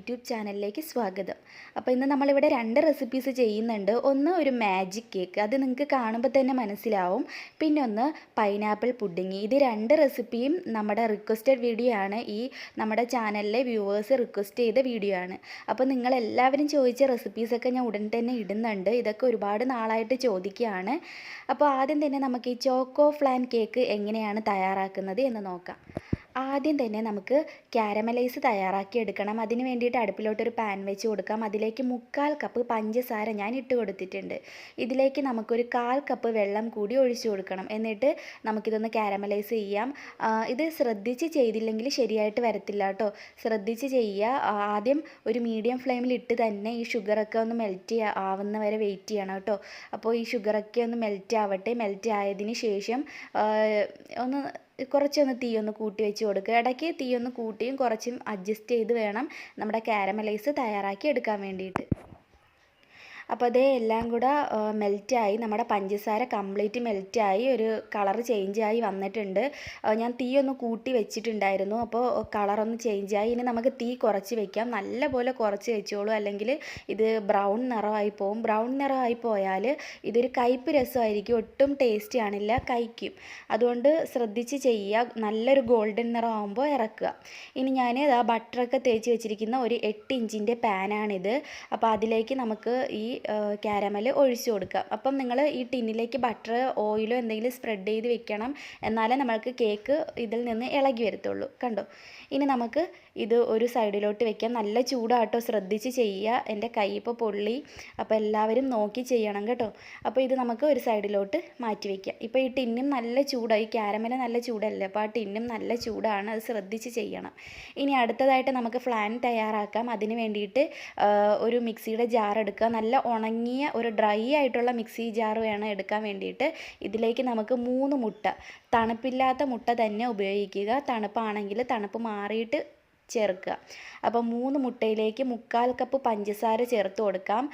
YouTube ചാനലിലേക്ക് സ്വാഗതം. അപ്പോൾ ഇന്ന് നമ്മളിവിടെ 2 റെസിപ്പീസ് ചെയ്യുന്നുണ്ട്. ഒന്ന് ഒരു മാജിക് കേക്ക്, അത് നിങ്ങൾക്ക് കാണുമ്പോൾ തന്നെ മനസ്സിലാവും. പിന്നെ ഒന്ന് പൈനാപ്പിൾ പുഡിങ്. ഇത് 2 റെസിപ്പിയും നമ്മുടെ റിക്വസ്റ്റഡ് വീഡിയോ ആണ്. നമ്മുടെ ചാനലിലെ വ്യൂവേഴ്സ് റിക്വസ്റ്റ് ചെയ്ത വീഡിയോ ആണ്. അപ്പോൾ നിങ്ങളെല്ലാവരും ചോദിച്ച റെസിപ്പീസൊക്കെ ഞാൻ ഉടൻ തന്നെ ഇടുന്നുണ്ട്. ഇതൊക്കെ ഒരുപാട് നാളായിട്ട് ചോദിക്കുകയാണ്. അപ്പോൾ ആദ്യം തന്നെ നമുക്ക് ഈ ചോക്കോ ഫ്ലാൻ കേക്ക് എങ്ങനെയാണ് തയ്യാറാക്കുന്നത് എന്ന് നോക്കാം. ആദ്യം തന്നെ നമുക്ക് കാരമലൈസ് തയ്യാറാക്കി എടുക്കണം. അതിന് വേണ്ടിയിട്ട് അടുപ്പിലോട്ടൊരു പാൻ വെച്ച് കൊടുക്കാം. അതിലേക്ക് 1/4 കപ്പ് പഞ്ചസാര ഞാൻ ഇട്ട് കൊടുത്തിട്ടുണ്ട്. ഇതിലേക്ക് നമുക്കൊരു 1/4 കപ്പ് വെള്ളം കൂടി ഒഴിച്ചു കൊടുക്കണം. എന്നിട്ട് നമുക്കിതൊന്ന് കാരമലൈസ് ചെയ്യാം. ഇത് ശ്രദ്ധിച്ച് ചെയ്തില്ലെങ്കിൽ ശരിയായിട്ട് വരത്തില്ല കേട്ടോ. ശ്രദ്ധിച്ച് ചെയ്യുക. ആദ്യം ഒരു മീഡിയം ഫ്ലെയിമിലിട്ട് തന്നെ ഈ ഷുഗറൊക്കെ ഒന്ന് മെൽറ്റ് ആവുന്ന വരെ വെയിറ്റ് ചെയ്യണം കേട്ടോ. അപ്പോൾ ഈ ഷുഗറൊക്കെ ഒന്ന് മെൽറ്റ് ആവട്ടെ. മെൽറ്റ് ആയതിന് ശേഷം കുറച്ചൊന്ന് തീയൊന്ന് കൂട്ടി വെച്ച് കൊടുക്കുക. ഇടയ്ക്ക് തീയൊന്ന് കൂട്ടിയും കുറച്ചും അഡ്ജസ്റ്റ് ചെയ്ത് വേണം നമ്മുടെ കാരമലൈസ് തയ്യാറാക്കി എടുക്കാൻ വേണ്ടിയിട്ട്. അപ്പോൾ അതേ എല്ലാം കൂടെ മെൽറ്റായി, നമ്മുടെ പഞ്ചസാര കംപ്ലീറ്റ് മെൽറ്റായി, ഒരു കളർ ചേഞ്ചായി വന്നിട്ടുണ്ട്. ഞാൻ തീ ഒന്ന് കൂട്ടി വെച്ചിട്ടുണ്ടായിരുന്നു, അപ്പോൾ കളറൊന്ന് ചേഞ്ചായി. ഇനി നമുക്ക് തീ കുറച്ച് വെക്കാം. നല്ലപോലെ കുറച്ച് വെച്ചോളൂ, അല്ലെങ്കിൽ ഇത് ബ്രൗൺ നിറമായി പോവും. ബ്രൗൺ നിറമായി പോയാൽ ഇതൊരു കയ്പ്പ് രസമായിരിക്കും, ഒട്ടും ടേസ്റ്റി ആണില്ല, കഴിക്കും. അതുകൊണ്ട് ശ്രദ്ധിച്ച് ചെയ്യുക. നല്ലൊരു ഗോൾഡൻ നിറമാകുമ്പോൾ ഇറക്കുക. ഇനി ഞാൻ ബട്ടറൊക്കെ തേച്ച് വെച്ചിരിക്കുന്ന ഒരു 8 ഇഞ്ചിൻ്റെ പാനാണിത്. അപ്പോൾ അതിലേക്ക് നമുക്ക് ഈ കാരമൽ ഒഴിച്ചു കൊടുക്കാം. അപ്പം നിങ്ങൾ ഈ ടിന്നിലേക്ക് ബട്ടർ ഓയിലോ എന്തെങ്കിലും സ്പ്രെഡ് ചെയ്ത് വെക്കണം, എന്നാലേ നമ്മൾക്ക് കേക്ക് ഇതിൽ നിന്ന് ഇളകി വരത്തുള്ളൂ. കണ്ടോ? ഇനി നമുക്ക് ഇത് ഒരു സൈഡിലോട്ട് വെക്കാം. നല്ല ചൂടാട്ടോ, ശ്രദ്ധിച്ച് ചെയ്യുക. എൻ്റെ കൈ ഇപ്പോൾ പൊള്ളി, അപ്പോൾ എല്ലാവരും നോക്കി ചെയ്യണം കേട്ടോ. അപ്പോൾ ഇത് നമുക്ക് ഒരു സൈഡിലോട്ട് മാറ്റി വയ്ക്കാം. ഇപ്പോൾ ഈ ടിന്നും നല്ല ചൂടായി, കാരമൽ നല്ല ചൂടല്ലേ, അപ്പോൾ ആ ടിന്നും നല്ല ചൂടാണ്, അത് ശ്രദ്ധിച്ച് ചെയ്യണം. ഇനി അടുത്തതായിട്ട് നമുക്ക് ഫ്ലാൻ തയ്യാറാക്കാം. അതിന് വേണ്ടിയിട്ട് ഒരു മിക്സിയുടെ ജാർ എടുക്കുക. നല്ല ഉണങ്ങിയ ഒരു ഡ്രൈ ആയിട്ടുള്ള മിക്സി ജാർ വേണം എടുക്കാൻ വേണ്ടിയിട്ട്. ഇതിലേക്ക് നമുക്ക് 3 മുട്ട, തണുപ്പില്ലാത്ത മുട്ട തന്നെ ഉപയോഗിക്കുക. തണുപ്പാണെങ്കിൽ തണുപ്പ് മാറിയിട്ട് ചേർക്കുക. അപ്പോൾ 3 മുട്ടയിലേക്ക് 1/4 കപ്പ് പഞ്ചസാര ചേർത്ത് കൊടുക്കാം.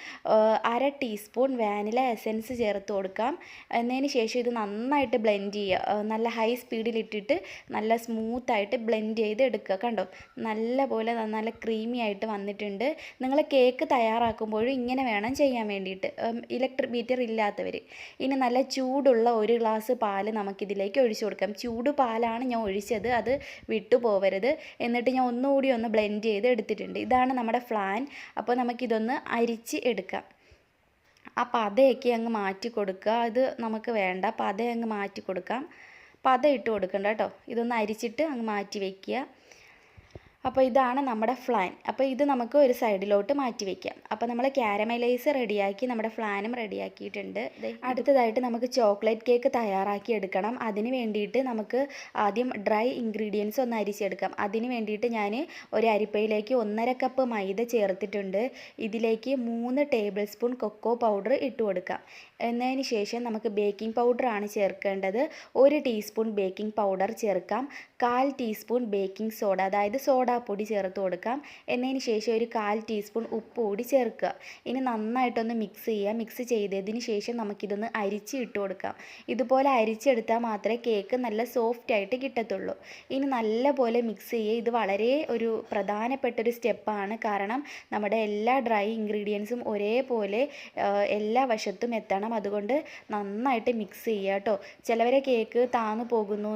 1/2 ടീസ്പൂൺ വാനില എസൻസ് ചേർത്ത് കൊടുക്കാം. എന്നതിന് ശേഷം ഇത് നന്നായിട്ട് ബ്ലെൻഡ് ചെയ്യുക. നല്ല ഹൈ സ്പീഡിലിട്ടിട്ട് നല്ല സ്മൂത്തായിട്ട് ബ്ലെൻഡ് ചെയ്ത് എടുക്കുക. കണ്ടോ? നല്ല ക്രീമി ആയിട്ട് വന്നിട്ടുണ്ട്. നിങ്ങൾ കേക്ക് തയ്യാറാക്കുമ്പോഴും ഇങ്ങനെ വേണം ചെയ്യാൻ വേണ്ടിയിട്ട്, ഇലക്ട്രിക് ബീറ്റർ ഇല്ലാത്തവർ. ഇനി നല്ല ചൂടുള്ള 1 ഗ്ലാസ് പാല് നമുക്കിതിലേക്ക് ഒഴിച്ചു കൊടുക്കാം. ചൂട് പാലാണ് ഞാൻ ഒഴിച്ചത്, അത് വിട്ടു പോവരുത്. എന്നിട്ട് ഞാൻ ഒന്നുകൂടി ഒന്ന് ബ്ലെൻഡ് ചെയ്ത് എടുത്തിട്ടുണ്ട്. ഇതാണ് നമ്മുടെ ഫ്ലാൻ. അപ്പോൾ നമുക്കിതൊന്ന് അരിച്ച് എടുക്കാം. ആ പതയൊക്കെ അങ്ങ് മാറ്റി കൊടുക്കുക. ഇത് നമുക്ക് വേണ്ട, പത അങ്ങ് മാറ്റി കൊടുക്കാം. പത ഇട്ട് കൊടുക്കണ്ട കേട്ടോ. ഇതൊന്ന് അരിച്ചിട്ട് അങ്ങ് മാറ്റി വയ്ക്കുക. അപ്പോൾ ഇതാണ് നമ്മുടെ ഫ്ലാൻ. അപ്പോൾ ഇത് നമുക്ക് ഒരു സൈഡിലോട്ട് മാറ്റി വയ്ക്കാം. അപ്പോൾ നമ്മൾ കാരമലൈസ് റെഡിയാക്കി, നമ്മുടെ ഫ്ലാനും റെഡിയാക്കിയിട്ടുണ്ട്. അടുത്തതായിട്ട് നമുക്ക് ചോക്ലേറ്റ് കേക്ക് തയ്യാറാക്കി എടുക്കണം. അതിന് വേണ്ടിയിട്ട് നമുക്ക് ആദ്യം ഡ്രൈ ഇൻഗ്രീഡിയൻസ് ഒന്ന് അരിച്ചെടുക്കാം. അതിന് വേണ്ടിയിട്ട് ഞാൻ ഒരു അരിപ്പയിലേക്ക് 1/2 കപ്പ് മൈദ ചേർത്തിട്ടുണ്ട്. ഇതിലേക്ക് 3 ടേബിൾ സ്പൂൺ കൊക്കോ പൗഡർ ഇട്ട് കൊടുക്കാം. എന്നതിന് ശേഷം നമുക്ക് ബേക്കിംഗ് പൗഡറാണ് ചേർക്കേണ്ടത്. 1 ടീസ്പൂൺ ബേക്കിംഗ് പൗഡർ ചേർക്കാം. 1/4 ടീസ്പൂൺ ബേക്കിംഗ് സോഡ, അതായത് സോഡാപ്പൊടി ചേർത്ത് കൊടുക്കാം. എന്നതിന് ശേഷം ഒരു 1/4 ടീസ്പൂൺ ഉപ്പ് കൂടി ചേർക്കുക. ഇനി നന്നായിട്ടൊന്ന് മിക്സ് ചെയ്യുക. മിക്സ് ചെയ്തതിന് ശേഷം നമുക്കിതൊന്ന് അരിച്ച് ഇട്ട് കൊടുക്കാം. ഇതുപോലെ അരിച്ചെടുത്താൽ മാത്രമേ കേക്ക് നല്ല സോഫ്റ്റ് ആയിട്ട് കിട്ടത്തുള്ളൂ. ഇനി നല്ലപോലെ മിക്സ് ചെയ്യുക. ഇത് വളരെ ഒരു പ്രധാനപ്പെട്ടൊരു സ്റ്റെപ്പാണ്. കാരണം നമ്മുടെ എല്ലാ ഡ്രൈ ഇൻഗ്രീഡിയൻസും ഒരേപോലെ എല്ലാ വശത്തും എത്തണം. അതുകൊണ്ട് നന്നായിട്ട് മിക്സ് ചെയ്യുക കേട്ടോ. ചിലവരെ കേക്ക് താന്നു പോകുന്നു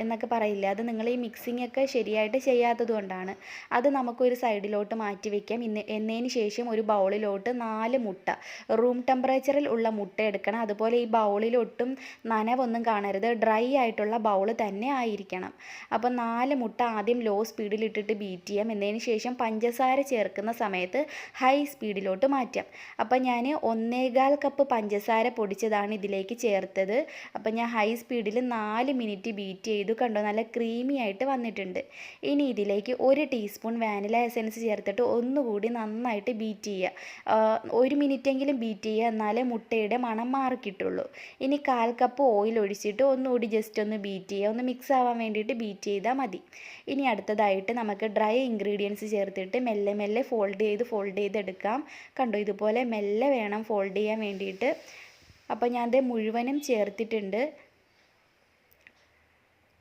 എന്നൊക്കെ പറയില്ല, അത് നിങ്ങൾ ഈ മിക്സിംഗ് ഒക്കെ ശരിയായിട്ട് ചെയ്യാത്തത് കൊണ്ടാണ്. അത് നമുക്കൊരു സൈഡിലോട്ട് മാറ്റി വയ്ക്കാം. എന്നതിന് ശേഷം ഒരു ബൗളിലോട്ട് 4 മുട്ട, റൂം ടെമ്പറേച്ചറിൽ ഉള്ള മുട്ട എടുക്കണം. അതുപോലെ ഈ ബൗളിലൊട്ടും നനവൊന്നും കാണരുത്, ഡ്രൈ ആയിട്ടുള്ള ബൗൾ തന്നെ ആയിരിക്കണം. അപ്പോൾ 4 മുട്ട ആദ്യം ലോ സ്പീഡിലിട്ടിട്ട് ബീറ്റ് ചെയ്യാം. എന്നതിന് ശേഷം പഞ്ചസാര ചേർക്കുന്ന സമയത്ത് ഹൈ സ്പീഡിലോട്ട് മാറ്റാം. അപ്പോൾ ഞാൻ 1/4 കപ്പ് പഞ്ചസാര പൊടിച്ചതാണ് ഇതിലേക്ക് ചേർത്തത്. അപ്പോൾ ഞാൻ ഹൈ സ്പീഡിൽ 4 മിനിറ്റ് ബീറ്റ് ചെയ്തു. കണ്ടോ? നല്ല ക്രീമി ആയിട്ട് വന്നിട്ടുണ്ട്. ഇനി ഇതിലേക്ക് 1 ടീസ്പൂൺ വാനില എസൻസ് ചേർത്തിട്ട് ഒന്നുകൂടി നന്നായിട്ട് ബീറ്റ് ചെയ്യുക. 1 മിനിറ്റെങ്കിലും ബീറ്റ് ചെയ്യുക, എന്നാലേ മുട്ടയുടെ മണം മാറിക്കിട്ടുള്ളൂ. ഇനി 1/4 കപ്പ് ഓയിൽ ഒഴിച്ചിട്ട് ഒന്നുകൂടി ജസ്റ്റ് ഒന്ന് ബീറ്റ് ചെയ്യുക. ഒന്ന് മിക്സ് ആവാൻ വേണ്ടിയിട്ട് ബീറ്റ് ചെയ്താൽ മതി. ഇനി അടുത്തതായിട്ട് നമുക്ക് ഡ്രൈ ഇൻഗ്രീഡിയൻസ് ചേർത്തിട്ട് മെല്ലെ മെല്ലെ ഫോൾഡ് ചെയ്തെടുക്കാം. കണ്ടോ? ഇതുപോലെ മെല്ലെ വേണം ഫോൾഡ് ചെയ്യാൻ വേണ്ടിയിട്ട്. അപ്പോൾ ഞാൻ ഇത് മുഴുവനും ചേർത്തിട്ടുണ്ട്.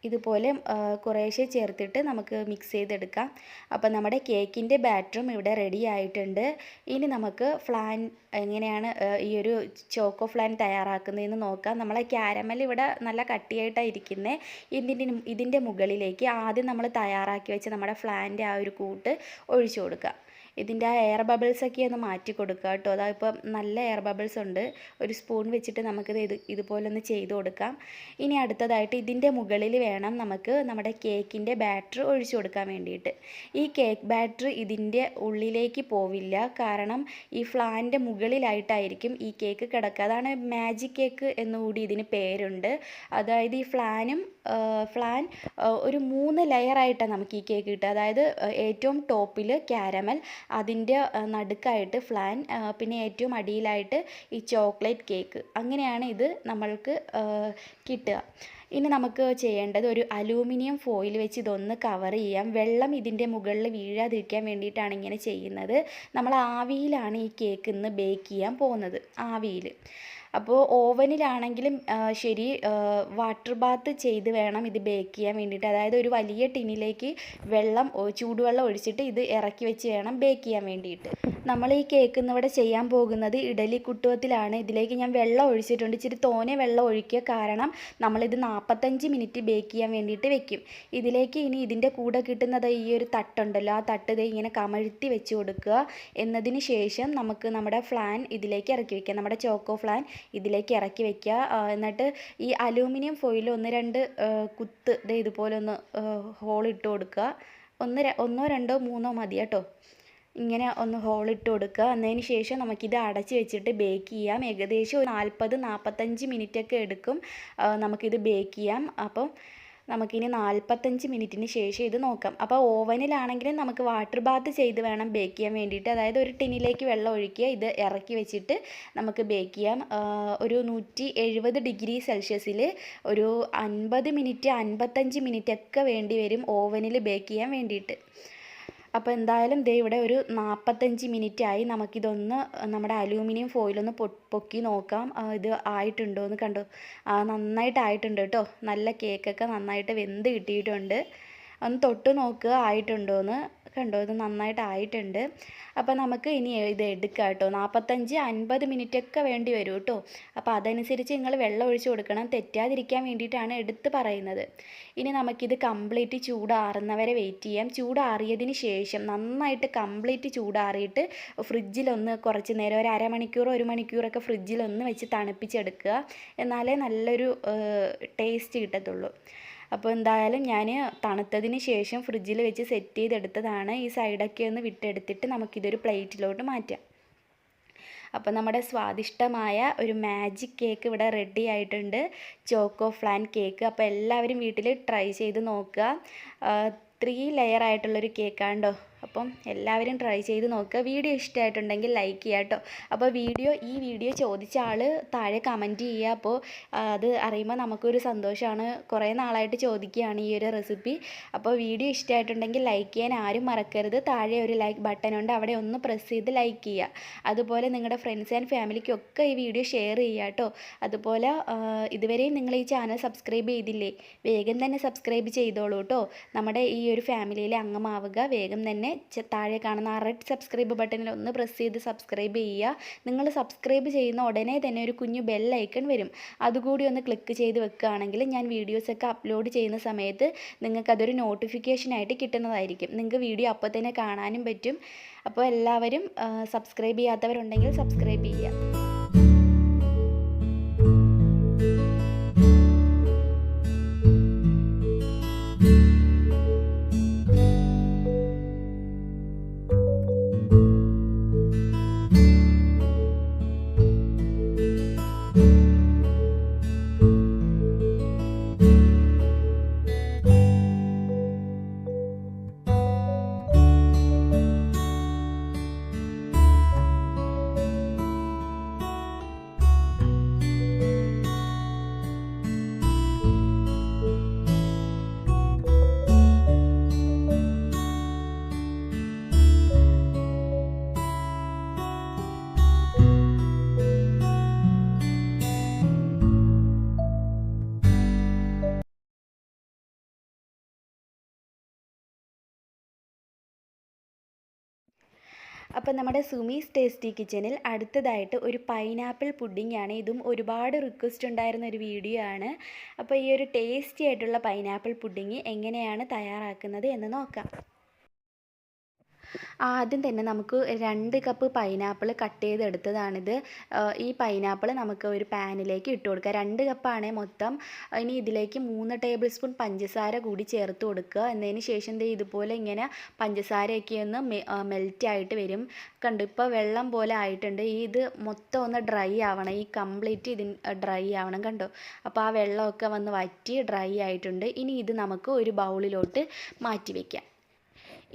ഇതുപോലെ കുറേശ്ശെ ചേർത്തിട്ട് നമുക്ക് മിക്സ് ചെയ്തെടുക്കാം. അപ്പോൾ നമ്മുടെ കേക്കിൻ്റെ ബാറ്ററും ഇവിടെ റെഡി ആയിട്ടുണ്ട്. ഇനി നമുക്ക് ഫ്ലാൻ എങ്ങനെയാണ് ഈ ഒരു ചോക്കോ ഫ്ലാൻ തയ്യാറാക്കുന്നതെന്ന് നോക്കാം. നമ്മളെ കാരമൽ ഇവിടെ നല്ല കട്ടിയായിട്ടാണ് ഇരിക്കുന്നത്. ഇതിൻ്റെ മുകളിലേക്ക് ആദ്യം നമ്മൾ തയ്യാറാക്കി വെച്ച നമ്മുടെ ഫ്ലാൻ്റെ ആ ഒരു കൂട്ട് ഒഴിച്ചു കൊടുക്കുക. ഇതിൻ്റെ ആ എയർ ബബിൾസൊക്കെ ഒന്ന് മാറ്റി കൊടുക്കുക കേട്ടോ. അതാ ഇപ്പം നല്ല എയർ ബബിൾസ് ഉണ്ട്. ഒരു സ്പൂൺ വെച്ചിട്ട് നമുക്കിത് ഇതുപോലെ ഒന്ന് ചെയ്ത് കൊടുക്കാം. ഇനി അടുത്തതായിട്ട് ഇതിൻ്റെ മുകളിൽ വേണം നമുക്ക് നമ്മുടെ കേക്കിൻ്റെ ബാറ്റർ ഒഴിച്ചു കൊടുക്കാൻ വേണ്ടിയിട്ട്. ഈ കേക്ക് ബാറ്റർ ഇതിൻ്റെ ഉള്ളിലേക്ക് പോവില്ല, കാരണം ഈ ഫ്ലാൻ്റെ മുകളിലായിട്ടായിരിക്കും ഈ കേക്ക് കിടക്കുക. അതാണ് മാജിക് കേക്ക് എന്നുകൂടി ഇതിന് പേരുണ്ട്. അതായത് ഈ ഫ്ലാൻ ഒരു 3 ലെയറായിട്ടാണ് നമുക്ക് ഈ കേക്ക് കിട്ടുക. അതായത് ഏറ്റവും ടോപ്പിൽ കാരമൽ, അതിൻ്റെ നടുക്കായിട്ട് ഫ്ലാൻ, പിന്നെ ഏറ്റവും അടിയിലായിട്ട് ഈ ചോക്ലേറ്റ് കേക്ക്. അങ്ങനെയാണ് ഇത് നമ്മൾക്ക് കിട്ടുക. ഇനി നമുക്ക് ചെയ്യേണ്ടത് ഒരു അലൂമിനിയം ഫോയിൽ വെച്ച് ഇതൊന്ന് കവർ ചെയ്യാം. വെള്ളം ഇതിൻ്റെ മുകളിൽ വീഴാതിരിക്കാൻ വേണ്ടിയിട്ടാണ് ഇങ്ങനെ ചെയ്യുന്നത്. നമ്മൾ ആവിയിലാണ് ഈ കേക്ക് ഇന്ന് ബേക്ക് ചെയ്യാൻ പോകുന്നത്, ആവിയിൽ. അപ്പോൾ ഓവനിലാണെങ്കിലും ശരി, വാട്ടർ ബാത്ത് ചെയ്ത് വേണം ഇത് ബേക്ക് ചെയ്യാൻ വേണ്ടിയിട്ട്. അതായത് ഒരു വലിയ ടിന്നിലേക്ക് ചൂടുവെള്ളം ഒഴിച്ചിട്ട് ഇത് ഇറക്കി വെച്ച് വേണം ബേക്ക് ചെയ്യാൻ വേണ്ടിയിട്ട്. നമ്മൾ ഈ കേക്ക് ഇന്നിവിടെ ചെയ്യാൻ പോകുന്നത് ഇഡലി കുട്ടുവത്തിലാണ്. ഇതിലേക്ക് ഞാൻ വെള്ളം ഒഴിച്ചിട്ടുണ്ട്. ഇച്ചിരി തോനെ വെള്ളം ഒഴിക്കുക, കാരണം നമ്മളിത് 45 മിനിറ്റ് ബേക്ക് ചെയ്യാൻ വേണ്ടിയിട്ട് വെക്കും. ഇതിലേക്ക് ഇനി ഇതിൻ്റെ കൂടെ കിട്ടുന്നത് ഈ ഒരു തട്ടുണ്ടല്ലോ, ആ തട്ട് ഇങ്ങനെ കമഴ്ത്തി വെച്ച് കൊടുക്കുക. എന്നതിന് ശേഷം നമുക്ക് നമ്മുടെ ഫ്ലാൻ ഇതിലേക്ക് ഇറക്കി വയ്ക്കാം. നമ്മുടെ ചോക്കോ ഫ്ലാൻ ഇതിലേക്ക് ഇറക്കി വയ്ക്കുക. എന്നിട്ട് ഈ അലൂമിനിയം ഫോയിൽ 1-2 കുത്ത് ഇതുപോലെ ഒന്ന് ഹോളിട്ട് കൊടുക്കുക. 1, 2, 3 മതി കേട്ടോ. ഇങ്ങനെ ഒന്ന് ഹോളിട്ട് കൊടുക്കുക. എന്നതിന് ശേഷം നമുക്കിത് അടച്ച് വെച്ചിട്ട് ബേക്ക് ചെയ്യാം. ഏകദേശം ഒരു 40-45 മിനിറ്റൊക്കെ എടുക്കും നമുക്കിത് ബേക്ക് ചെയ്യാം. അപ്പം നമുക്കിനി 45 മിനിറ്റിന് ശേഷം ഇത് നോക്കാം. അപ്പോൾ ഓവനിലാണെങ്കിലും നമുക്ക് വാട്ടർ ബാത്ത് ചെയ്ത് വേണം ബേക്ക് ചെയ്യാൻ വേണ്ടിയിട്ട്. അതായത് ഒരു ടിന്നിലേക്ക് വെള്ളം ഒഴിക്കുക, ഇത് ഇറക്കി വെച്ചിട്ട് നമുക്ക് ബേക്ക് ചെയ്യാം. ഒരു 170 ഡിഗ്രി സെൽഷ്യസിൽ ഒരു 50 മിനിറ്റ് 55 മിനിറ്റ് ഒക്കെ വേണ്ടി വരും ഓവനിൽ ബേക്ക് ചെയ്യാൻ വേണ്ടിയിട്ട്. അപ്പോൾ എന്തായാലും ഇവിടെ ഒരു 45 മിനിറ്റ് ആയി. നമുക്കിതൊന്ന് നമ്മുടെ അലൂമിനിയം ഫോയിലൊന്ന് പൊക്കി നോക്കാം, ഇത് ആയിട്ടുണ്ടോ എന്ന്. കണ്ടോ, നന്നായിട്ടായിട്ടുണ്ട് കേട്ടോ. നല്ല കേക്കൊക്കെ നന്നായിട്ട് വെന്ത് കിട്ടിയിട്ടുണ്ട്. ഒന്ന് തൊട്ട് നോക്കുക ആയിട്ടുണ്ടോയെന്ന്. കണ്ടോ, ഇത് നന്നായിട്ടായിട്ടുണ്ട്. അപ്പോൾ നമുക്ക് ഇനി ഇത് എടുക്കാം കേട്ടോ. 45-50 മിനിറ്റൊക്കെ വേണ്ടി വരും കേട്ടോ. അപ്പോൾ അതനുസരിച്ച് നിങ്ങൾ വെള്ളം ഒഴിച്ച് കൊടുക്കണം, തെറ്റാതിരിക്കാൻ വേണ്ടിയിട്ടാണ് എടുത്ത് പറയുന്നത്. ഇനി നമുക്കിത് കംപ്ലീറ്റ് ചൂടാറുന്നവരെ വെയിറ്റ് ചെയ്യാം. ചൂടാറിയതിന് ശേഷം നന്നായിട്ട് കംപ്ലീറ്റ് ചൂടാറിയിട്ട് ഫ്രിഡ്ജിലൊന്ന് കുറച്ച് നേരം, ഒരു അരമണിക്കൂറോ 1 മണിക്കൂറൊക്കെ ഫ്രിഡ്ജിലൊന്ന് വെച്ച് തണുപ്പിച്ചെടുക്കുക. എന്നാലേ നല്ലൊരു ടേസ്റ്റ് കിട്ടത്തുള്ളൂ. അപ്പോൾ എന്തായാലും ഞാൻ തണുത്തതിന് ശേഷം ഫ്രിഡ്ജിൽ വെച്ച് സെറ്റ് ചെയ്തെടുത്തതാണ്. ഈ സൈഡൊക്കെ ഒന്ന് വിട്ടെടുത്തിട്ട് നമുക്കിതൊരു പ്ലേറ്റിലോട്ട് മാറ്റാം. അപ്പോൾ നമ്മുടെ സ്വാദിഷ്ടമായ ഒരു മാജിക് കേക്ക് ഇവിടെ റെഡി ആയിട്ടുണ്ട്, ചോക്കോ ഫ്ലാൻ കേക്ക്. അപ്പോൾ എല്ലാവരും വീട്ടിൽ ട്രൈ ചെയ്ത് നോക്കുക. 3 ലെയർ ആയിട്ടുള്ളൊരു കേക്കാണ് കേട്ടോ. അപ്പം എല്ലാവരും ട്രൈ ചെയ്ത് നോക്കുക. വീഡിയോ ഇഷ്ടമായിട്ടുണ്ടെങ്കിൽ ലൈക്ക് ചെയ്യുക കേട്ടോ. അപ്പോൾ ഈ വീഡിയോ ചോദിച്ച ആൾ താഴെ കമൻറ്റ് ചെയ്യുക. അപ്പോൾ അത് അറിയുമ്പോൾ നമുക്കൊരു സന്തോഷമാണ്. കുറേ നാളായിട്ട് ചോദിക്കുകയാണ് ഈ ഒരു റെസിപ്പി. അപ്പോൾ വീഡിയോ ഇഷ്ടമായിട്ടുണ്ടെങ്കിൽ ലൈക്ക് ചെയ്യാൻ ആരും മറക്കരുത്. താഴെ ഒരു ലൈക്ക് ബട്ടൺ ഉണ്ട്, അവിടെ ഒന്ന് പ്രസ് ചെയ്ത് ലൈക്ക് ചെയ്യുക. അതുപോലെ നിങ്ങളുടെ ഫ്രണ്ട്സ് ആൻഡ് ഫാമിലിക്കൊക്കെ ഈ വീഡിയോ ഷെയർ ചെയ്യുക കേട്ടോ. അതുപോലെ ഇതുവരെയും നിങ്ങൾ ഈ ചാനൽ സബ്സ്ക്രൈബ് ചെയ്തില്ലേ, വേഗം തന്നെ സബ്സ്ക്രൈബ് ചെയ്തോളൂ കേട്ടോ. നമ്മുടെ ഈ ഒരു ഫാമിലിയിലെ അംഗമാവുക. വേഗം തന്നെ താഴെ കാണുന്ന ആ റെഡ് സബ്സ്ക്രൈബ് ബട്ടണിൽ ഒന്ന് പ്രസ് ചെയ്ത് സബ്സ്ക്രൈബ് ചെയ്യുക. നിങ്ങൾ സബ്സ്ക്രൈബ് ചെയ്യുന്ന ഉടനെ തന്നെ ഒരു കുഞ്ഞു ബെൽ ഐക്കൺ വരും, അതുകൂടി ഒന്ന് ക്ലിക്ക് ചെയ്ത് വെക്കുകയാണെങ്കിൽ ഞാൻ വീഡിയോസൊക്കെ അപ്ലോഡ് ചെയ്യുന്ന സമയത്ത് നിങ്ങൾക്കതൊരു നോട്ടിഫിക്കേഷനായിട്ട് കിട്ടുന്നതായിരിക്കും. നിങ്ങൾക്ക് വീഡിയോ അപ്പോൾ തന്നെ കാണാനും പറ്റും. അപ്പോൾ എല്ലാവരും സബ്സ്ക്രൈബ് ചെയ്യാത്തവരുണ്ടെങ്കിൽ സബ്സ്ക്രൈബ് ചെയ്യുക. അപ്പോൾ നമ്മുടെ സുമീസ് ടേസ്റ്റി കിച്ചണിൽ അടുത്തതായിട്ട് ഒരു പൈനാപ്പിൾ പുഡിംഗ് ആണ്. ഇതും ഒരുപാട് റിക്വസ്റ്റ് ഉണ്ടായിരുന്ന ഒരു വീഡിയോ ആണ്. അപ്പോൾ ഈ ഒരു ടേസ്റ്റി ആയിട്ടുള്ള പൈനാപ്പിൾ പുഡിംഗ് എങ്ങനെയാണ് തയ്യാറാക്കുന്നത് എന്ന് നോക്കാം. ആദ്യം തന്നെ നമുക്ക് 2 കപ്പ് പൈനാപ്പിൾ കട്ട് ചെയ്തെടുത്തതാണിത്. ഈ പൈനാപ്പിൾ നമുക്ക് ഒരു പാനിലേക്ക് ഇട്ട് കൊടുക്കുക. 2 കപ്പാണ് മൊത്തം. ഇനി ഇതിലേക്ക് 3 ടേബിൾ സ്പൂൺ പഞ്ചസാര കൂടി ചേർത്ത് കൊടുക്കുക. എന്നതിന് ശേഷം ഇതുപോലെ ഇങ്ങനെ പഞ്ചസാരയൊക്കെ ഒന്ന് മെൽറ്റായിട്ട് വരും. കണ്ടു, ഇപ്പോൾ വെള്ളം പോലെ ആയിട്ടുണ്ട്. ഇത് മൊത്തം ഒന്ന് ഡ്രൈ ആവണം. ഈ കംപ്ലീറ്റ് ഡ്രൈ ആവണം. കണ്ടോ, അപ്പോൾ ആ വെള്ളമൊക്കെ വന്ന് വറ്റി ഡ്രൈ ആയിട്ടുണ്ട്. ഇനി ഇത് നമുക്ക് ഒരു ബൗളിലോട്ട് മാറ്റി വയ്ക്കാം.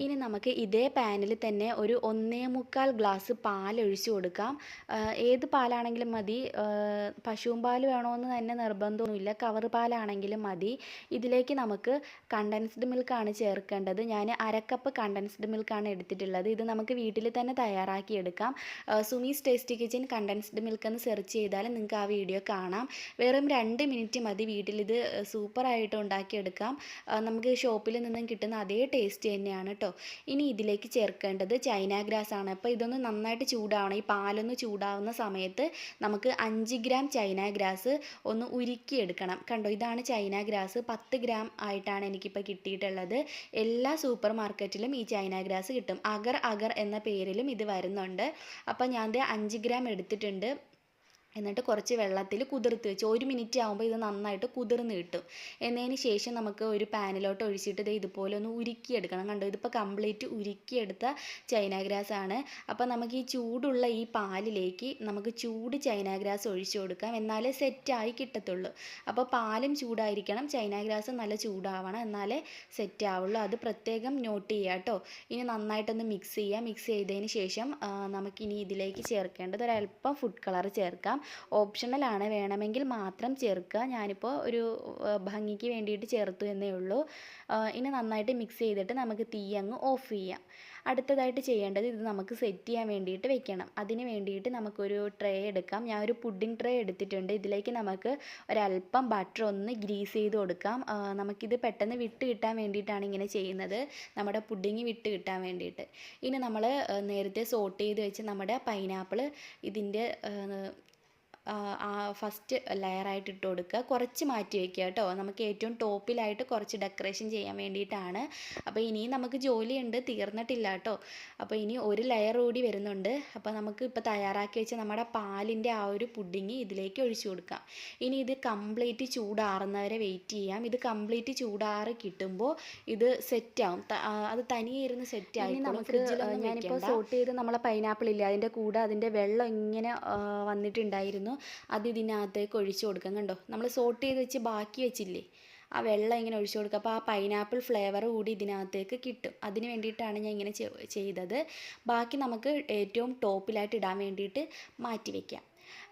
ഇനി നമുക്ക് ഇതേ പാനിൽ തന്നെ ഒരു 1.25 ഗ്ലാസ് പാൽ ഒഴിച്ചു കൊടുക്കാം. ഏത് പാലാണെങ്കിലും മതി. പശുവും പാൽ വേണമെന്ന് തന്നെ നിർബന്ധമൊന്നുമില്ല. കവർ പാലാണെങ്കിലും മതി. ഇതിലേക്ക് നമുക്ക് കണ്ടൻസ്ഡ് മിൽക്കാണ് ചേർക്കേണ്ടത്. ഞാൻ 1/2 കപ്പ് കണ്ടൻസ്ഡ് മിൽക്കാണ് എടുത്തിട്ടുള്ളത്. ഇത് നമുക്ക് വീട്ടിൽ തന്നെ തയ്യാറാക്കി എടുക്കാം. Sumi's tasty kitchen condensed milk എന്ന് സെർച്ച് ചെയ്താൽ നിങ്ങൾക്ക് ആ വീഡിയോ കാണാം. വെറും 2 മിനിറ്റ് മതി വീട്ടിലിത് സൂപ്പറായിട്ട് ഉണ്ടാക്കിയെടുക്കാം. നമുക്ക് ഷോപ്പിൽ നിന്നും കിട്ടുന്ന അതേ ടേസ്റ്റ് തന്നെയാണ് കേട്ടോ. ഇനി ഇതിലേക്ക് ചേർക്കേണ്ടത് ചൈന ഗ്രാസ് ആണ്. അപ്പോൾ ഇതൊന്ന് നന്നായിട്ട് ചൂടാവണം. ഈ പാലൊന്ന് ചൂടാവുന്ന സമയത്ത് നമുക്ക് 5 ഗ്രാം ചൈന ഗ്രാസ് ഒന്ന് ഉരുക്കിയെടുക്കണം. കണ്ടോ, ഇതാണ് ചൈന ഗ്രാസ്. 10 ഗ്രാം ആയിട്ടാണ് എനിക്കിപ്പോൾ കിട്ടിയിട്ടുള്ളത്. എല്ലാ സൂപ്പർ മാർക്കറ്റിലും ഈ ചൈന ഗ്രാസ് കിട്ടും. അഗർ എന്ന പേരിലും ഇത് വരുന്നുണ്ട്. അപ്പോൾ ഞാൻ 5 ഗ്രാം എടുത്തിട്ടുണ്ട്. എന്നിട്ട് കുറച്ച് വെള്ളത്തിൽ കുതിർത്ത് വെച്ച് 1 മിനിറ്റ് ആകുമ്പോൾ ഇത് നന്നായിട്ട് കുതിർന്ന് കിട്ടും. എന്നതിന് ശേഷം നമുക്ക് ഒരു പാനിലോട്ട് ഒഴിച്ചിട്ട് ഇതുപോലെ ഒന്ന് ഉരുക്കിയെടുക്കണം. കണ്ടോ, ഇതിപ്പോൾ കംപ്ലീറ്റ് ഉരുക്കിയെടുത്ത ചൈന ഗ്രാസ് ആണ്. അപ്പോൾ നമുക്ക് ഈ ചൂടുള്ള ഈ പാലിലേക്ക് നമുക്ക് ചൂട് ചൈന ഗ്രാസ് ഒഴിച്ചു കൊടുക്കാം. എന്നാലേ സെറ്റായി കിട്ടത്തുള്ളൂ. അപ്പോൾ പാലും ചൂടായിരിക്കണം, ചൈന ഗ്രാസ് നല്ല ചൂടാവണം, എന്നാലേ സെറ്റ് ആവുള്ളൂ. അത് പ്രത്യേകം നോട്ട് ചെയ്യുക കേട്ടോ. ഇനി നന്നായിട്ടൊന്ന് മിക്സ് ചെയ്യുക. മിക്സ് ചെയ്തതിന് ശേഷം നമുക്കിനി ഇതിലേക്ക് ചേർക്കേണ്ടത് ഒരല്പം ഫുഡ് കളർ ചേർക്കാം. ഓപ്ഷണലാണ്, വേണമെങ്കിൽ മാത്രം ചേർക്കുക. ഞാനിപ്പോൾ ഒരു ഭംഗിക്ക് വേണ്ടിയിട്ട് ചേർത്തു എന്നേ ഉള്ളൂ. ഇനി നന്നായിട്ട് മിക്സ് ചെയ്തിട്ട് നമുക്ക് തീ അങ്ങ് ഓഫ് ചെയ്യാം. അടുത്തതായിട്ട് ചെയ്യേണ്ടത് ഇത് നമുക്ക് സെറ്റ് ചെയ്യാൻ വേണ്ടിയിട്ട് വെക്കണം. അതിന് വേണ്ടിയിട്ട് നമുക്കൊരു ട്രേ എടുക്കാം. ഞാൻ ഒരു പുഡിംഗ് ട്രേ എടുത്തിട്ടുണ്ട്. ഇതിലേക്ക് നമുക്ക് ഒരല്പം ബട്ടർ ഒന്ന് ഗ്രീസ് ചെയ്ത് കൊടുക്കാം. നമുക്കിത് പെട്ടെന്ന് വിട്ട് കിട്ടാൻ വേണ്ടിയിട്ടാണ് ഇങ്ങനെ ചെയ്യുന്നത്, നമ്മുടെ പുഡിംഗ് വിട്ട് കിട്ടാൻ വേണ്ടിയിട്ട്. ഇനി നമ്മൾ നേരത്തെ സോട്ട് ചെയ്ത് വെച്ച് നമ്മുടെ പൈനാപ്പിൾ ഇതിൻ്റെ ഫസ്റ്റ് ലെയറായിട്ട് ഇട്ട് കൊടുക്കുക. കുറച്ച് മാറ്റി വയ്ക്കുക കേട്ടോ. നമുക്ക് ഏറ്റവും ടോപ്പിലായിട്ട് കുറച്ച് ഡെക്കറേഷൻ ചെയ്യാൻ വേണ്ടിയിട്ടാണ്. അപ്പോൾ ഇനിയും നമുക്ക് ജോലിയുണ്ട്, തീർന്നിട്ടില്ല കേട്ടോ. അപ്പോൾ ഇനി ഒരു ലെയർ കൂടി വരുന്നുണ്ട്. അപ്പോൾ നമുക്ക് ഇപ്പോൾ തയ്യാറാക്കി വെച്ച നമ്മുടെ പാലിൻ്റെ ആ ഒരു പുഡിങ് ഇതിലേക്ക് ഒഴിച്ചു കൊടുക്കാം. ഇനി ഇത് കംപ്ലീറ്റ് ചൂടാറുന്നവരെ വെയിറ്റ് ചെയ്യാം. ഇത് കംപ്ലീറ്റ് ചൂടാറി കിട്ടുമ്പോൾ ഇത് സെറ്റാവും. അത് തനിയെ ഇരുന്ന് സെറ്റായി. നമുക്ക് ഞാനിപ്പോൾ സോട്ട് ചെയ്ത് നമ്മളെ പൈനാപ്പിൾ ഇല്ല, അതിൻ്റെ കൂടെ അതിൻ്റെ വെള്ളം ഇങ്ങനെ വന്നിട്ടുണ്ടായിരുന്നു. അത് ഇതിനകത്തേക്ക് ഒഴിച്ചു കൊടുക്കാം. കണ്ടോ, നമ്മൾ സോട്ട് ചെയ്ത് വെച്ച് ബാക്കി വെച്ചില്ലേ, ആ വെള്ളം ഇങ്ങനെ ഒഴിച്ചു കൊടുക്കുക. അപ്പോൾ ആ പൈനാപ്പിൾ ഫ്ലേവർ കൂടി ഇതിനകത്തേക്ക് കിട്ടും. അതിന് വേണ്ടിയിട്ടാണ് ഞാൻ ഇങ്ങനെ ചെയ്തത്. ബാക്കി നമുക്ക് ഏറ്റവും ടോപ്പിലായിട്ട് ഇടാൻ വേണ്ടിയിട്ട് മാറ്റി വയ്ക്കാം.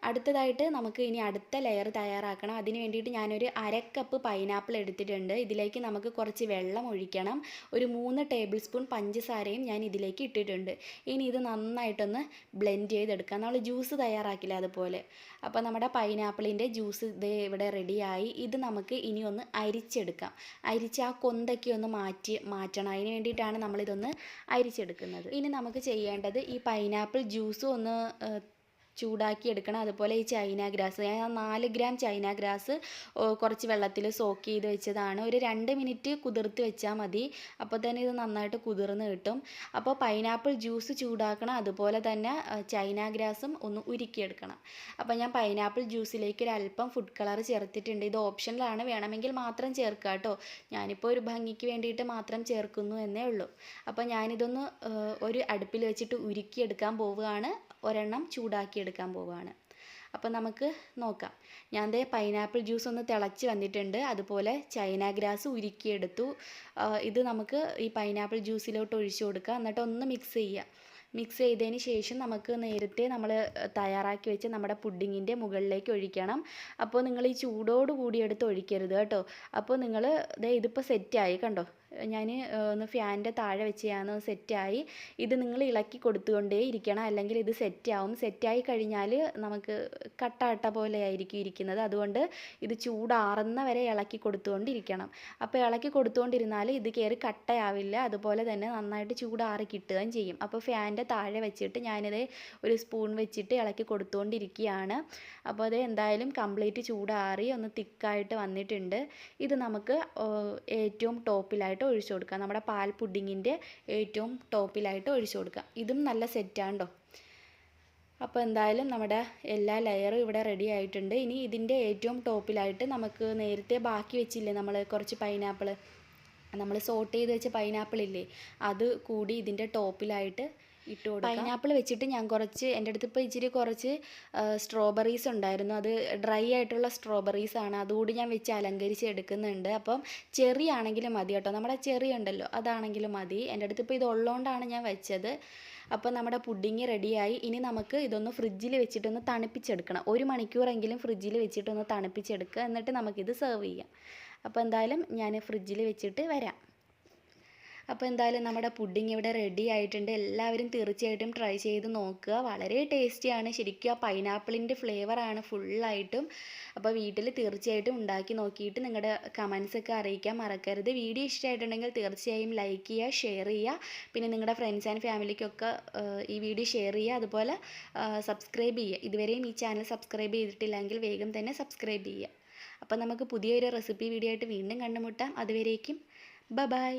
അടുത്തതായിട്ട് നമുക്ക് ഇനി അടുത്ത ലെയർ തയ്യാറാക്കണം. അതിന് വേണ്ടിയിട്ട് ഞാനൊരു 1/2 കപ്പ് പൈനാപ്പിൾ എടുത്തിട്ടുണ്ട്. ഇതിലേക്ക് നമുക്ക് കുറച്ച് വെള്ളം ഒഴിക്കണം. ഒരു 3 ടേബിൾ സ്പൂൺ പഞ്ചസാരയും ഞാൻ ഇതിലേക്ക് ഇട്ടിട്ടുണ്ട്. ഇനി ഇത് നന്നായിട്ടൊന്ന് ബ്ലെൻഡ് ചെയ്തെടുക്കാം. നമ്മൾ ജ്യൂസ് തയ്യാറാക്കില്ല അതുപോലെ. അപ്പോൾ നമ്മുടെ പൈനാപ്പിളിൻ്റെ ജ്യൂസ് ഇത് ഇവിടെ റെഡിയായി. ഇത് നമുക്ക് ഇനി ഒന്ന് അരിച്ചെടുക്കാം. അരിച്ച് ആ കൊന്തൊക്കെ ഒന്ന് മാറ്റണം. അതിന് വേണ്ടിയിട്ടാണ് നമ്മളിതൊന്ന് അരിച്ചെടുക്കുന്നത്. ഇനി നമുക്ക് ചെയ്യേണ്ടത് ഈ പൈനാപ്പിൾ ജ്യൂസ് ഒന്ന് ചൂടാക്കി എടുക്കണം. അതുപോലെ ഈ ചൈന ഗ്രാസ്, ഞാൻ 4 ഗ്രാം ചൈന ഗ്രാസ് കുറച്ച് വെള്ളത്തിൽ സോക്ക് ചെയ്ത് വെച്ചതാണ്. ഒരു 2 മിനിറ്റ് കുതിർത്ത് വെച്ചാൽ മതി. അപ്പോൾ തന്നെ ഇത് നന്നായിട്ട് കുതിർന്ന് കിട്ടും. അപ്പോൾ പൈനാപ്പിൾ ജ്യൂസ് ചൂടാക്കണം, അതുപോലെ തന്നെ ചൈന ഗ്രാസും ഒന്ന് ഉരുക്കിയെടുക്കണം. അപ്പോൾ ഞാൻ പൈനാപ്പിൾ ജ്യൂസിലേക്ക് ഒരു അല്പം ഫുഡ് കളർ ചേർത്തിട്ടുണ്ട്. ഇത് ഓപ്ഷനിലാണ്, വേണമെങ്കിൽ മാത്രം ചേർക്കുക കേട്ടോ. ഞാനിപ്പോൾ ഒരു ഭംഗിക്ക് വേണ്ടിയിട്ട് മാത്രം ചേർക്കുന്നു എന്നേ ഉള്ളൂ. അപ്പോൾ ഞാനിതൊന്ന് ഒരു അടുപ്പിൽ വെച്ചിട്ട് ഉരുക്കിയെടുക്കാൻ പോവുകയാണ്. ഒരെണ്ണം ചൂടാക്കിയെടുക്കാൻ പോവുകയാണ്. അപ്പോൾ നമുക്ക് നോക്കാം. ഞാൻ പൈനാപ്പിൾ ജ്യൂസ് ഒന്ന് തിളച്ച് വന്നിട്ടുണ്ട്. അതുപോലെ ചൈന ഗ്രാസ് ഉരുക്കിയെടുത്തു. ഇത് നമുക്ക് ഈ പൈനാപ്പിൾ ജ്യൂസിലോട്ട് ഒഴിച്ചു കൊടുക്കുക. എന്നിട്ട് ഒന്ന് മിക്സ് ചെയ്യുക. മിക്സ് ചെയ്തതിന് ശേഷം നമുക്ക് നേരത്തെ നമ്മൾ തയ്യാറാക്കി വെച്ച് നമ്മുടെ പുഡിങ്ങിൻ്റെ മുകളിലേക്ക് ഒഴിക്കണം. അപ്പോൾ നിങ്ങൾ ഈ ചൂടോട് കൂടി എടുത്ത് ഒഴിക്കരുത് കേട്ടോ. അപ്പോൾ നിങ്ങൾ ഇതിപ്പോൾ സെറ്റായി കണ്ടോ, ഞാൻ ഒന്ന് ഫാനിൻ്റെ താഴെ വെച്ച് ഞാനൊന്ന് സെറ്റായി. ഇത് നിങ്ങൾ ഇളക്കി കൊടുത്തുകൊണ്ടേ ഇരിക്കണം, അല്ലെങ്കിൽ ഇത് സെറ്റാവും. സെറ്റായി കഴിഞ്ഞാൽ നമുക്ക് കട്ട പോലെ ആയിരിക്കും ഇരിക്കുന്നത്. അതുകൊണ്ട് ഇത് ചൂടാറുന്ന വരെ ഇളക്കി കൊടുത്തുകൊണ്ടിരിക്കണം. അപ്പോൾ ഇളക്കി കൊടുത്തുകൊണ്ടിരുന്നാൽ ഇത് കയറി കട്ടയാവില്ല, അതുപോലെ തന്നെ നന്നായിട്ട് ചൂടാറി കിട്ടുകയും ചെയ്യും. അപ്പോൾ ഫാനിൻ്റെ താഴെ വെച്ചിട്ട് ഞാനിത് ഒരു സ്പൂൺ വെച്ചിട്ട് ഇളക്കി കൊടുത്തുകൊണ്ടിരിക്കുകയാണ്. അപ്പോൾ അത് എന്തായാലും കംപ്ലീറ്റ് ചൂടാറി ഒന്ന് തിക്കായിട്ട് വന്നിട്ടുണ്ട്. ഇത് നമുക്ക് ഏറ്റവും ടോപ്പിലായിട്ട് ഒഴിച്ചു കൊടുക്കാം. നമ്മുടെ പാൽ പുഡിങ്ങിൻ്റെ ഏറ്റവും ടോപ്പിലായിട്ട് ഒഴിച്ചു കൊടുക്കാം. ഇതും നല്ല സെറ്റാണ്ടോ. അപ്പോൾ എന്തായാലും നമ്മുടെ എല്ലാ ലെയറും ഇവിടെ റെഡി ആയിട്ടുണ്ട്. ഇനി ഇതിൻ്റെ ഏറ്റവും ടോപ്പിലായിട്ട് നമുക്ക് നേരത്തെ ബാക്കി വെച്ചില്ലേ നമ്മൾ കുറച്ച് പൈനാപ്പിൾ, നമ്മൾ സോട്ട് ചെയ്ത് വെച്ച പൈനാപ്പിൾ ഇല്ലേ, അത് കൂടി ഇതിൻ്റെ ടോപ്പിലായിട്ട് ഇട്ട് കൊടുക്കാം. പൈനാപ്പിൾ വെച്ചിട്ട് ഞാൻ കുറച്ച്, എൻ്റെ അടുത്ത് ഇപ്പോൾ ഇച്ചിരി കുറച്ച് സ്ട്രോബെറീസ് ഉണ്ടായിരുന്നു. അത് ഡ്രൈ ആയിട്ടുള്ള സ്ട്രോബെറീസ് ആണ്, അതുകൂടി ഞാൻ വെച്ച് അലങ്കരിച്ച് എടുക്കുന്നുണ്ട്. അപ്പം ചെറി ആണെങ്കിലും മതി കേട്ടോ, നമ്മുടെ ചെറി ഉണ്ടല്ലോ അതാണെങ്കിലും മതി. എൻ്റെ അടുത്ത് ഇപ്പോൾ ഇത് ഉള്ളതുകൊണ്ടാണ് ഞാൻ വെച്ചത്. അപ്പോൾ നമ്മുടെ പുഡിങ് റെഡിയായി. ഇനി നമുക്ക് ഇതൊന്ന് ഫ്രിഡ്ജിൽ വെച്ചിട്ടൊന്ന് തണുപ്പിച്ചെടുക്കണം. 1 മണിക്കൂറെങ്കിലും ഫ്രിഡ്ജിൽ വെച്ചിട്ടൊന്ന് തണുപ്പിച്ചെടുക്കുക, എന്നിട്ട് നമുക്കിത് സെർവ് ചെയ്യാം. അപ്പോൾ എന്തായാലും ഞാൻ ഫ്രിഡ്ജിൽ വെച്ചിട്ട് വരാം. അപ്പോൾ എന്തായാലും നമ്മുടെ പുഡിങ് ഇവിടെ റെഡി ആയിട്ടുണ്ട്. എല്ലാവരും തീർച്ചയായിട്ടും ട്രൈ ചെയ്ത് നോക്കുക. വളരെ ടേസ്റ്റിയാണ് ശരിക്കും. ആ പൈനാപ്പിളിൻ്റെ ഫ്ലേവറാണ് ഫുള്ളായിട്ടും. അപ്പോൾ വീട്ടിൽ തീർച്ചയായിട്ടും ഉണ്ടാക്കി നോക്കിയിട്ട് നിങ്ങളുടെ കമൻസൊക്കെ അറിയിക്കാൻ മറക്കരുത്. വീഡിയോ ഇഷ്ടമായിട്ടുണ്ടെങ്കിൽ തീർച്ചയായും ലൈക്ക് ചെയ്യുക, ഷെയർ ചെയ്യുക. പിന്നെ നിങ്ങളുടെ ഫ്രണ്ട്സ് ആൻഡ് ഫാമിലിക്കൊക്കെ ഈ വീഡിയോ ഷെയർ ചെയ്യുക. അതുപോലെ സബ്സ്ക്രൈബ് ചെയ്യുക. ഇതുവരെയും ഈ ചാനൽ സബ്സ്ക്രൈബ് ചെയ്തിട്ടില്ലെങ്കിൽ വേഗം തന്നെ സബ്സ്ക്രൈബ് ചെയ്യുക. അപ്പോൾ നമുക്ക് പുതിയൊരു റെസിപ്പി വീഡിയോ ആയിട്ട് വീണ്ടും കണ്ടുമുട്ടാം. അതുവരേക്കും ബൈ.